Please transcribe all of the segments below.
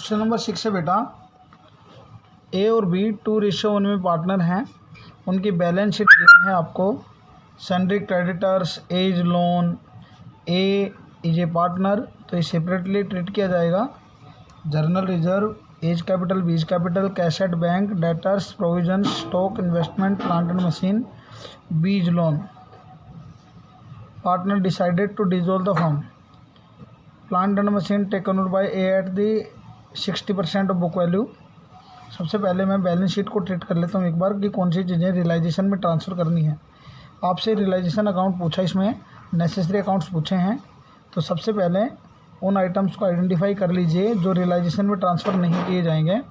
Question number 6 है बेटा, ए और बी 2:1 में पार्टनर हैं, उनकी बैलेंस शीट गिवन है आपको। Sundry creditors, as loan, A is a partner, तो ये सेपरेटली ट्रीट किया जाएगा। General reserve, as capital, B's capital, cash at bank, debtors, provision, stock, investment, plant and machine, B's loan. Partner decided to dissolve the firm. Plant and machine taken over by A at the 60% of book value. सबसे पहले मैं balance sheet को treat कर लेता हूँ एक बार कि कौन सी चीज़ें रियलाइजेशन में ट्रांसफ़र करनी है। आपसे रियलाइजेशन अकाउंट पूछा, इसमें नेसेसरी अकाउंट्स पूछे हैं। तो सबसे पहले उन आइटम्स को आइडेंटिफाई कर लीजिए जो रियलाइजेशन में ट्रांसफ़र नहीं किए जाएंगे।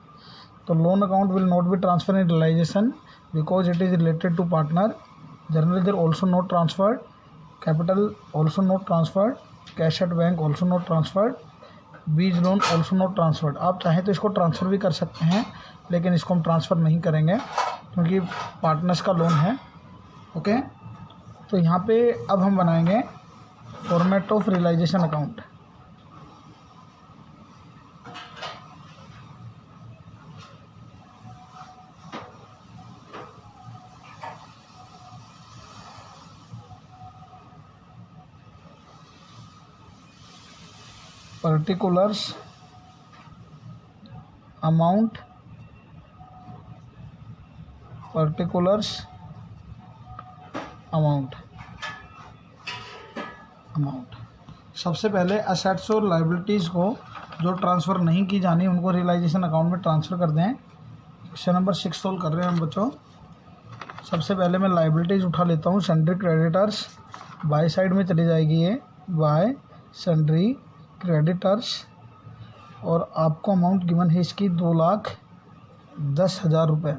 तो loan account will not be transfer in realisation because it is related to partner. General reserve also not transferred, capital also not transferred, cash at bank also not transferred, B's loan also not transferred. आप चाहें तो इसको transfer भी कर सकते हैं, लेकिन इसको हम ट्रांसफ़र नहीं करेंगे क्योंकि पार्टनर्स का लोन है। ओके, तो यहाँ पे अब हम बनाएंगे format of realisation account. Particulars, amount, particulars, amount. सबसे पहले असेट्स और लाइबिलिटीज़ को जो ट्रांसफ़र नहीं की जानी उनको रियलाइजेशन अकाउंट में ट्रांसफ़र कर दें। क्वेश्चन नंबर 6 सोल्व कर रहे हैं हम बच्चों। सबसे पहले मैं लाइबिलिटीज़ उठा लेता हूँ। सन्ड्री क्रेडिटर्स बाय साइड में चली जाएगी, ये बाय सन्ड्री क्रेडिटर्स, और आपको अमाउंट गिवन है इसकी 2,10,000 रुपये।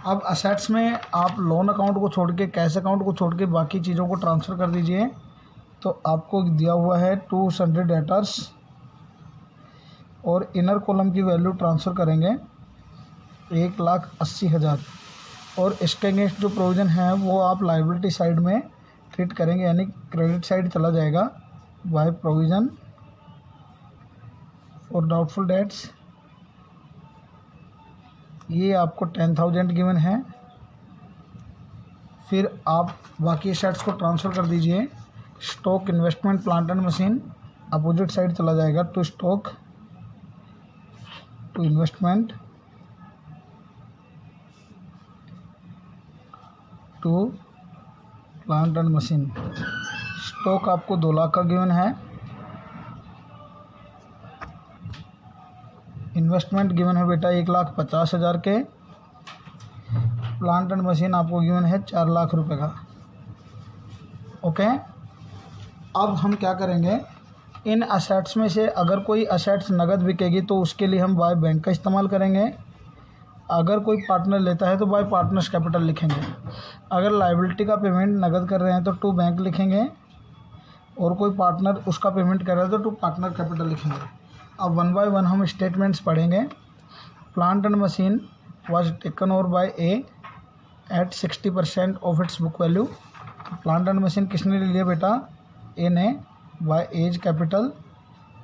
अब असेट्स में आप लोन अकाउंट को छोड़ के, कैश अकाउंट को छोड़ के बाकी चीज़ों को ट्रांसफ़र कर दीजिए। तो आपको दिया हुआ है 2 सन्ड्री डेटर्स, और इनर कॉलम की वैल्यू ट्रांसफ़र करेंगे 1,80,000, और इसके अगेंस्ट जो प्रोविज़न है वो आप लाइबिलिटी साइड में ट्रीट करेंगे, यानी क्रेडिट साइड चला जाएगा by provision for doubtful debts. ये आपको 10,000 गिवन है। फिर आप बाकी एसेट्स को ट्रांसफ़र कर दीजिए। Stock, investment, plant and machine opposite side चला जाएगा, to stock, to investment, to plant and machine. Stock आपको 2 लाख का गिवन है। इन्वेस्टमेंट गिवन है बेटा 1,50,000 के। प्लांट एंड मशीन आपको गिवन है 4 लाख रुपए का। ओके, अब हम क्या करेंगे, इन असेट्स में से अगर कोई असेट्स नगद बिकेगी तो उसके लिए हम बाय बैंक का इस्तेमाल करेंगे। अगर कोई पार्टनर लेता है तो बाय पार्टनर्स कैपिटल लिखेंगे। अगर लायबिलिटी का पेमेंट नगद कर रहे हैं तो टू बैंक लिखेंगे, और कोई पार्टनर उसका पेमेंट कर रहा है तो टू पार्टनर कैपिटल लिखेंगे। अब 1 बाय 1 हम स्टेटमेंट्स पढ़ेंगे। Plant and machine was taken over by A at 60% of its book value. Plant and machine किसने ले लिया बेटा, ए ने, बाय एज कैपिटल,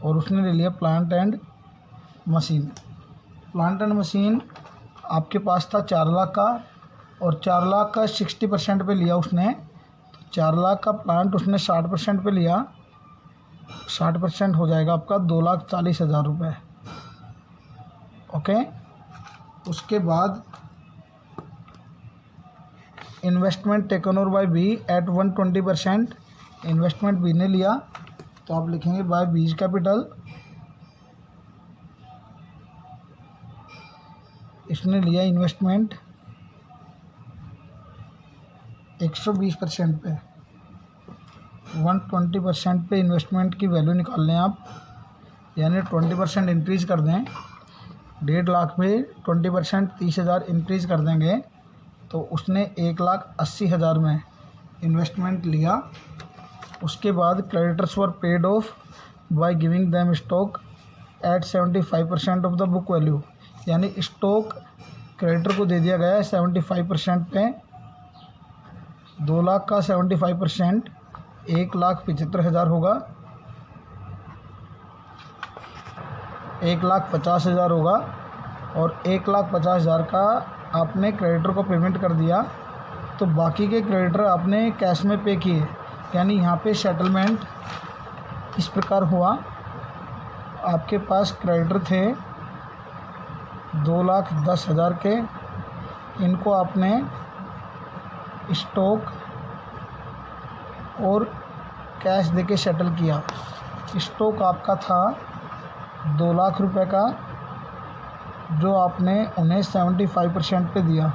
और उसने ले लिया plant and machine. Plant and machine आपके पास था 4 लाख का, और 4 लाख का 60% पे लिया उसने। तो 4 लाख का प्लांट उसने 60% पे लिया, 60% हो जाएगा आपका 2,40,000 रुपये। ओके, उसके बाद investment taken over by B at 120%। Investment B ने लिया तो आप लिखेंगे बाय बीज कैपिटल। इसने लिया इन्वेस्टमेंट 120% पे, 120% पे इन्वेस्टमेंट की वैल्यू निकाल लें आप, यानी 20% इंक्रीज़ कर दें। 1.5 लाख में 20% 30,000 इंक्रीज़ कर देंगे तो उसने 1,80,000 में इन्वेस्टमेंट लिया। उसके बाद creditors were paid of by giving them stock at 75% of the book value, यानी स्टॉक क्रेडिटर को दे दिया गया है 75% पे। 2 लाख का 75% 1,75,000 होगा। 1,50,000 होगा और 1,50,000 का आपने क्रेडिटर को पेमेंट कर दिया, तो बाकी के क्रेडिटर आपने कैश में पे किए। यानी यहाँ पे सेटलमेंट इस प्रकार हुआ, आपके पास क्रेडिटर थे 2,10,000 के, इनको आपने स्टॉक और कैश देके सेटल किया। स्टॉक आपका था 2 लाख रुपए का, जो आपने उन्हें 75% पे दिया,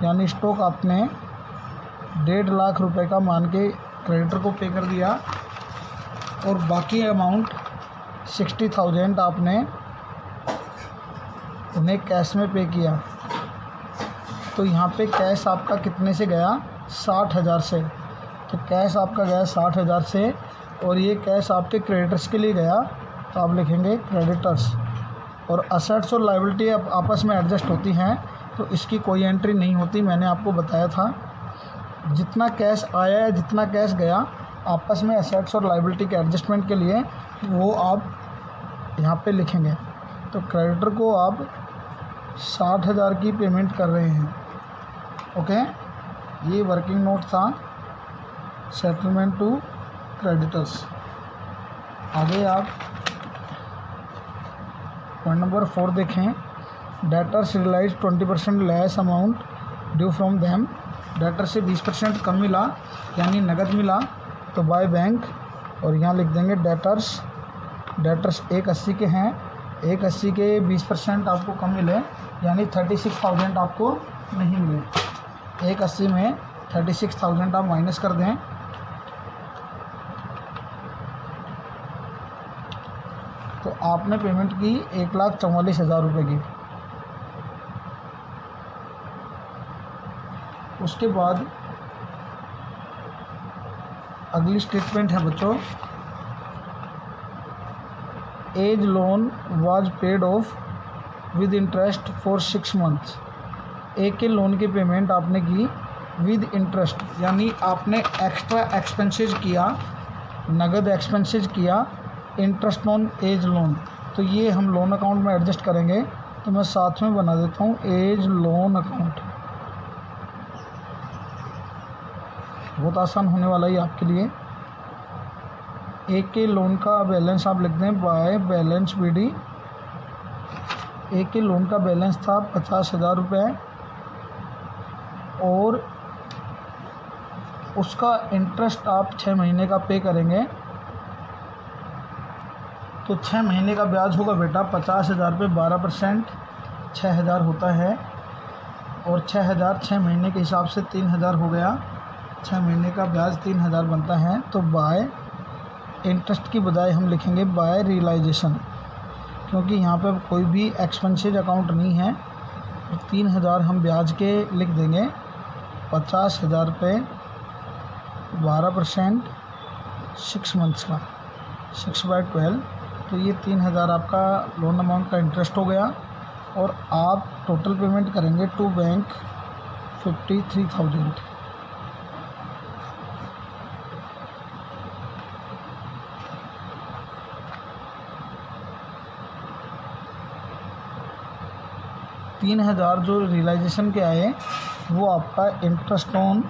यानी स्टॉक आपने 1.5 लाख रुपए का मान के क्रेडिटर को पे कर दिया और बाकी अमाउंट 60,000 आपने उन्हें कैश में पे किया। तो यहाँ पे कैश आपका कितने से गया? 60,000 से। तो कैश आपका गया 60,000 से और ये कैश आपके क्रेडिटर्स के लिए गया, तो आप लिखेंगे क्रेडिटर्स। और असेट्स और लायबिलिटी आपस में एडजस्ट होती हैं, तो इसकी कोई एंट्री नहीं होती। मैंने आपको बताया था जितना कैश आया या जितना कैश गया आपस में असेट्स और लायबिलिटी के एडजस्टमेंट के लिए वो आप यहाँ पे लिखेंगे। तो क्रेडिटर को आप 60,000 की पेमेंट कर रहे हैं। ओके, ये वर्किंग नोट था सेटलमेंट टू क्रेडिटर्स। आगे आप पॉइंट नंबर 4 देखें। Debtors realise 20% less amount due from them. Debtor से 20% कम मिला यानी नगद मिला, तो बाय बैंक, और यहाँ लिख देंगे डेटर्स 180 के हैं, 180 के 20% आपको कम मिले यानी 36,000 आपको नहीं मिले। 180 में 36,000 आप माइनस कर दें, तो आपने पेमेंट की 1,44,000 रुपये की। उसके बाद अगली स्टेटमेंट है बच्चों, as loan was paid off with interest for 6 months. एक के लोन की पेमेंट आपने की विद इंटरेस्ट, यानी आपने एक्स्ट्रा एक्सपेंसेस किया, नगद एक्सपेंसेस किया इंटरेस्ट ऑन एज लोन। तो ये हम लोन अकाउंट में एडजस्ट करेंगे, तो मैं साथ में बना देता हूँ एज लोन अकाउंट। बहुत आसान होने वाला है आपके लिए। एक के लोन का बैलेंस आप लिख दें बाय बैलेंस BD। एक के लोन का बैलेंस था 50,000 रुपये और उसका इंटरेस्ट आप 6 महीने का पे करेंगे। तो 6 महीने का ब्याज होगा बेटा 50,000 पे 12%, 6,000 होता है, और 6,000 6 महीने के हिसाब से 3,000 हो गया। 6 महीने का ब्याज 3,000 बनता है। तो बाय इंटरेस्ट की बजाय हम लिखेंगे बाय रियलाइजेशन, क्योंकि यहाँ पे कोई भी एक्सपेंसेज अकाउंट नहीं है। तो 3,000 हम ब्याज के लिख देंगे, 50,000 पे 12%, 6 मंथ्स का 6/12। तो ये 3,000 आपका लोन अमाउंट का इंटरेस्ट हो गया और आप टोटल पेमेंट करेंगे टू बैंक 53,000। $3,000 जो रियलाइजेशन के आए वो आपका इंटरेस्ट ऑन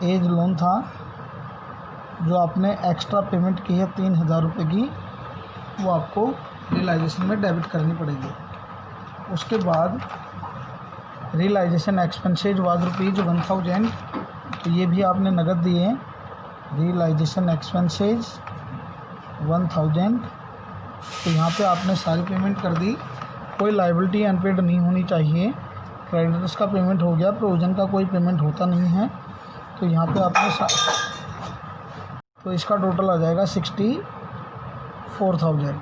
एज लोन था, जो आपने एक्स्ट्रा पेमेंट की है 3,000 रुपये की, वो आपको रियलाइजेशन में डेबिट करनी पड़ेगी। उसके बाद रियलाइजेशन एक्सपेंसेज वाज ₹1,000, तो ये भी आपने नगद दिए। रियलाइजेशन एक्सपेंसेज 1,000, तो यहाँ पे आपने सारी पेमेंट कर दी। कोई लायबिलिटी अनपेड नहीं होनी चाहिए। क्रेडिटर्स का पेमेंट हो गया, प्रोविजन का कोई पेमेंट होता नहीं है। तो यहाँ पे आपने तो इसका टोटल आ जाएगा 64,000।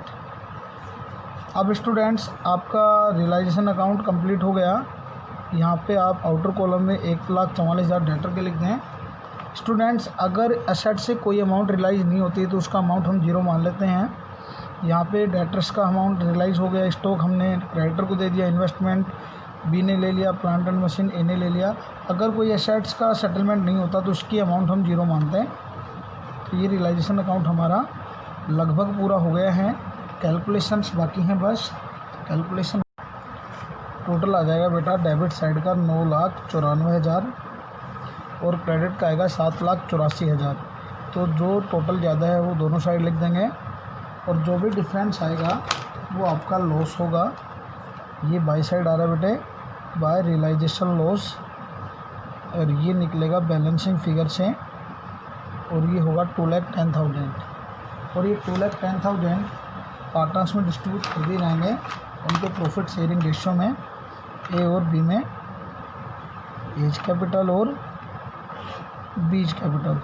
अब स्टूडेंट्स आपका रियलाइजेशन अकाउंट कंप्लीट हो गया। यहाँ पे आप आउटर कॉलम में 1,44,000 डेटर के लिख दें। स्टूडेंट्स अगर एसेट से कोई अमाउंट रियलाइज़ नहीं होती है तो उसका अमाउंट हम 0 मान लेते हैं। यहाँ पे डेटर्स का अमाउंट रियलाइज़ हो गया, स्टॉक हमने क्रेडिटर को दे दिया, इन्वेस्टमेंट B ने ले लिया, प्लांट एंड मशीन A ने ले लिया। अगर कोई एसेट्स का सेटलमेंट नहीं होता तो उसकी अमाउंट हम 0 मानते हैं। तो ये रियलाइजेशन अकाउंट हमारा लगभग पूरा हो गया है, कैलकुलेशंस बाकी हैं बस। कैलकुलेशन टोटल आ जाएगा बेटा डेबिट साइड का 9,94,000 और क्रेडिट का आएगा 7,84,000। तो जो टोटल ज़्यादा है वो दोनों साइड लिख देंगे और जो भी डिफरेंस आएगा वो आपका लॉस होगा। ये बाई साइड आ रहा है बेटे, बाय रियलाइजेशन लॉस, और ये निकलेगा बैलेंसिंग फिगर से और ये होगा 2,10,000। और ये 2,10,000 पार्टनर्स में डिस्ट्रीब्यूट कर दिए जाएंगे उनके प्रॉफिट शेयरिंग रेशियो में, ए और बी में, एज कैपिटल और बीज कैपिटल।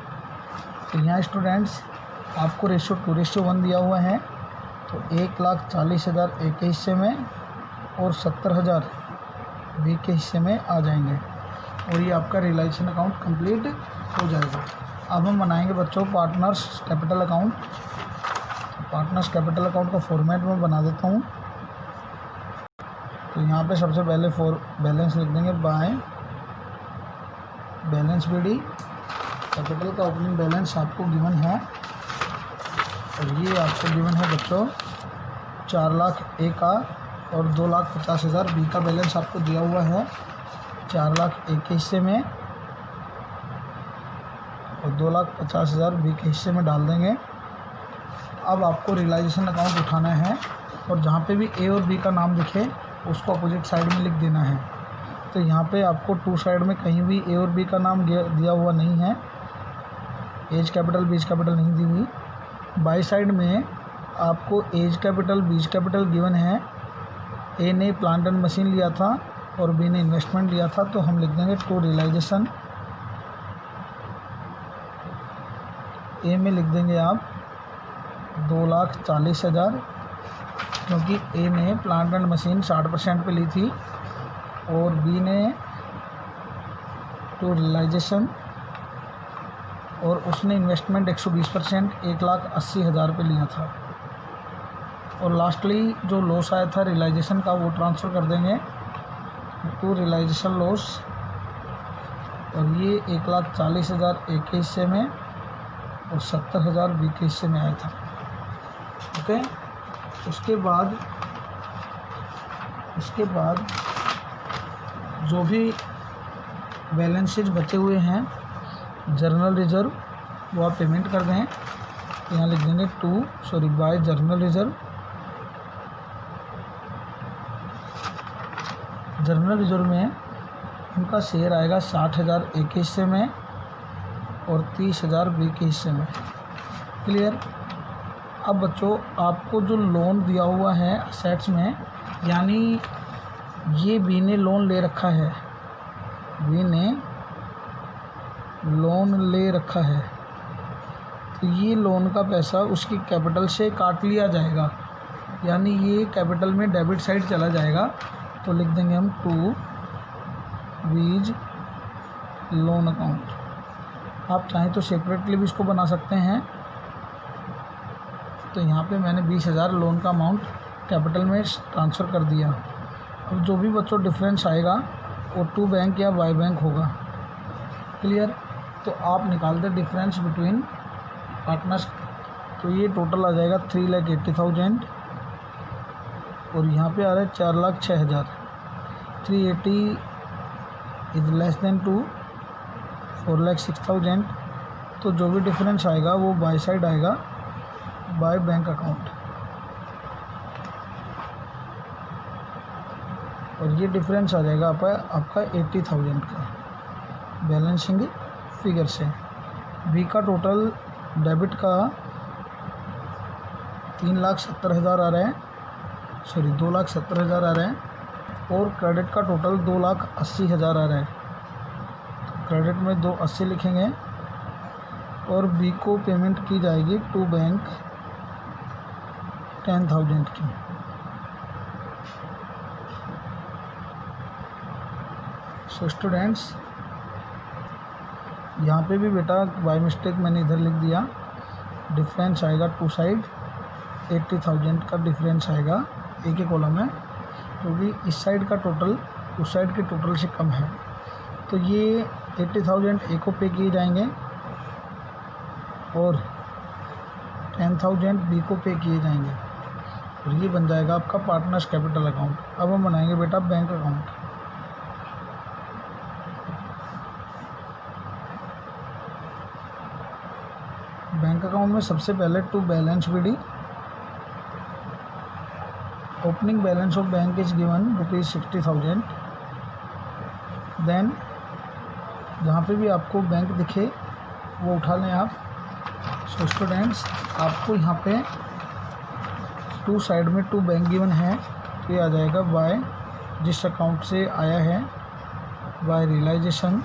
तो यहाँ स्टूडेंट्स आपको रेशियो 2:1 दिया हुआ है, तो 1,40,000 ए के हिस्से में और 70,000 बी के हिस्से में आ जाएंगे और ये आपका रियलाइजेशन अकाउंट कंप्लीट हो जाएगा। अब हम बनाएंगे बच्चों partners capital account. Partners capital account का फॉर्मेट में बना देता हूँ। तो यहाँ पे सबसे पहले बैलेंस लिख देंगे बाय बैलेंस BD। कैपिटल का ओपनिंग बैलेंस आपको गिवन है और ये आपको गिवन है बच्चों 4 लाख ए का और 2,50,000 बी का बैलेंस आपको दिया हुआ है। 4 लाख ए के हिस्से में और 2,50,000 बी के हिस्से में डाल देंगे। अब आपको रियलाइजेशन अकाउंट उठाना है और जहाँ पे भी ए और बी का नाम दिखे उसको अपोजिट साइड में लिख देना है। तो यहाँ पे आपको 2 साइड में कहीं भी ए और बी का नाम दिया हुआ नहीं है, एज कैपिटल बीज कैपिटल नहीं दी हुई। बाई साइड में आपको as capital B's capital given है। ए ने प्लांट एंड मशीन लिया था और बी ने इन्वेस्टमेंट लिया था, तो हम लिख देंगे टू रियलाइजेशन। ए में लिख देंगे आप 2,40,000 क्योंकि ए ने प्लांट एंड मशीन 60% पे ली थी और बी ने टू रियलाइजेशन और उसने इन्वेस्टमेंट 120% 1,80,000 पे लिया था। और लास्टली जो लॉस आया था रियलाइजेशन का वो ट्रांसफ़र कर देंगे टू रियलाइजेशन लॉस और ये 1,40,000 ए के हिस्से में और 70,000 बी के हिस्से में आया था। ओके, उसके बाद जो भी बैलेंसेज बचे हुए हैं जर्नल रिजर्व वो आप पेमेंट कर दें। यहाँ लिख देंगे by general reserve. General reserve में उनका शेयर आएगा 60,000 ए के हिस्से में और 30,000 बी के हिस्से में। क्लियर। अब बच्चों आपको जो लोन दिया हुआ है असेट्स में, यानी ये बी ने लोन ले रखा है, बी ने लोन ले रखा है, तो ये लोन का पैसा उसकी कैपिटल से काट लिया जाएगा, यानी ये कैपिटल में डेबिट साइड चला जाएगा। तो लिख देंगे हम टू बीज लोन अकाउंट। आप चाहें तो सेपरेटली भी इसको बना सकते हैं। तो यहाँ पे मैंने 20,000 लोन का अमाउंट कैपिटल में ट्रांसफ़र कर दिया। अब जो भी बच्चों डिफरेंस आएगा वो टू बैंक या बाय बैंक होगा। क्लियर। तो आप निकाल दें डिफरेंस बिटवीन पार्टनर्स। तो ये टोटल आ जाएगा 3,80,000 और यहाँ पे आ रहा है 4,06,000। 380 इज लेस देन 2, 4,06,000। तो जो भी डिफरेंस आएगा वो बाय साइड आएगा, बाय बैंक अकाउंट। और ये डिफरेंस आ जाएगा आपका 80,000 का बैलेंसिंग फिगर से। बी का टोटल डेबिट का 3,70,000 आ रहा है, 2,70,000 आ रहा है और क्रेडिट का टोटल 2,80,000 आ रहा है। तो क्रेडिट में 280 लिखेंगे और बी को पेमेंट की जाएगी टू बैंक 10,000 की। सो स्टूडेंट्स यहाँ पे भी बेटा बाय मिस्टेक मैंने इधर लिख दिया। डिफरेंस आएगा टू साइड 80,000 का डिफरेंस आएगा एक ही कॉलम में, क्योंकि इस साइड का टोटल उस साइड के टोटल से कम है। तो ये 80,000 ए को पे किए जाएंगे और 10,000 बी को पे किए जाएंगे और ये बन जाएगा आपका पार्टनर्स कैपिटल अकाउंट। अब हम बनाएंगे बेटा बैंक अकाउंट। बैंक अकाउंट में सबसे पहले to balance BD, opening balance of bank is given ₹60,000। Then जहाँ पे भी आपको बैंक दिखे वो उठा लें आप। सो स्टूडेंट्स, आपको यहाँ पे टू साइड में टू बैंक गिवन है, ये आ जाएगा बाय जिस अकाउंट से आया है बाय रियलाइजेशन,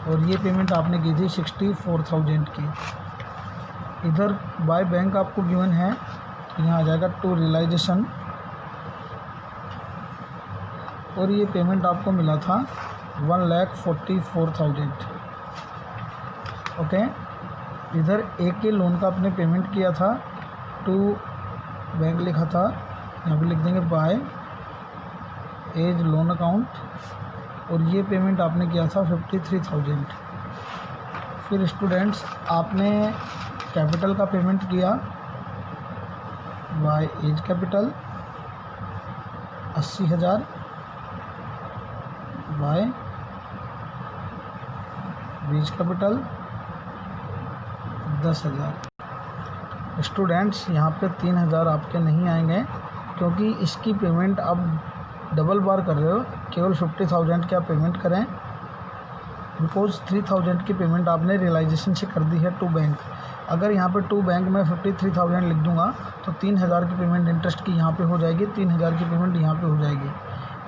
और ये पेमेंट आपने की थी 64,000 की। इधर बाय बैंक आपको गिवन है, यहाँ आ जाएगा टू रियलाइजेशन, और ये पेमेंट आपको मिला था 1,44,000। ओके, इधर एक के लोन का आपने पेमेंट किया था, टू बैंक लिखा था, यहाँ पे लिख देंगे बाय एज लोन अकाउंट, और ये पेमेंट आपने किया था 53,000। फिर स्टूडेंट्स आपने कैपिटल का पेमेंट किया by as capital 80,000 by B's capital 10,000। Students यहाँ पे 3,000 आपके नहीं आएंगे क्योंकि इसकी पेमेंट आप डबल बार कर रहे हो, केवल 50,000 की आप पेमेंट करें, बिकॉज 3,000 की पेमेंट आपने रियलाइजेशन से कर दी है टू बैंक। अगर यहाँ पे टू बैंक में 53,000 लिख दूंगा तो 3,000 की पेमेंट इंटरेस्ट की यहाँ पे हो जाएगी, 3,000 की पेमेंट यहाँ पे हो जाएगी।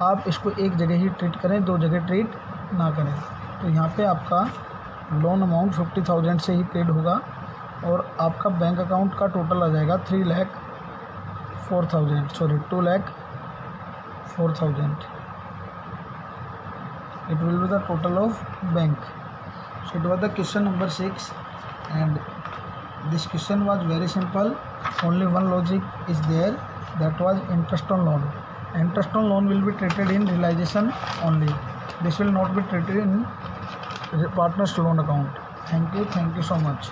आप इसको एक जगह ही ट्रीट करें, दो जगह ट्रीट ना करें। तो यहाँ पे आपका लोन अमाउंट 50,000 से ही पेड होगा और आपका बैंक अकाउंट का टोटल आ जाएगा 2,04,000। It will be the total of bank. So it was the question number 6, and this question was very simple. Only one logic is there, that was interest on loan. Interest on loan will be treated in realization only. This will not be treated in partners loan account. Thank you so much.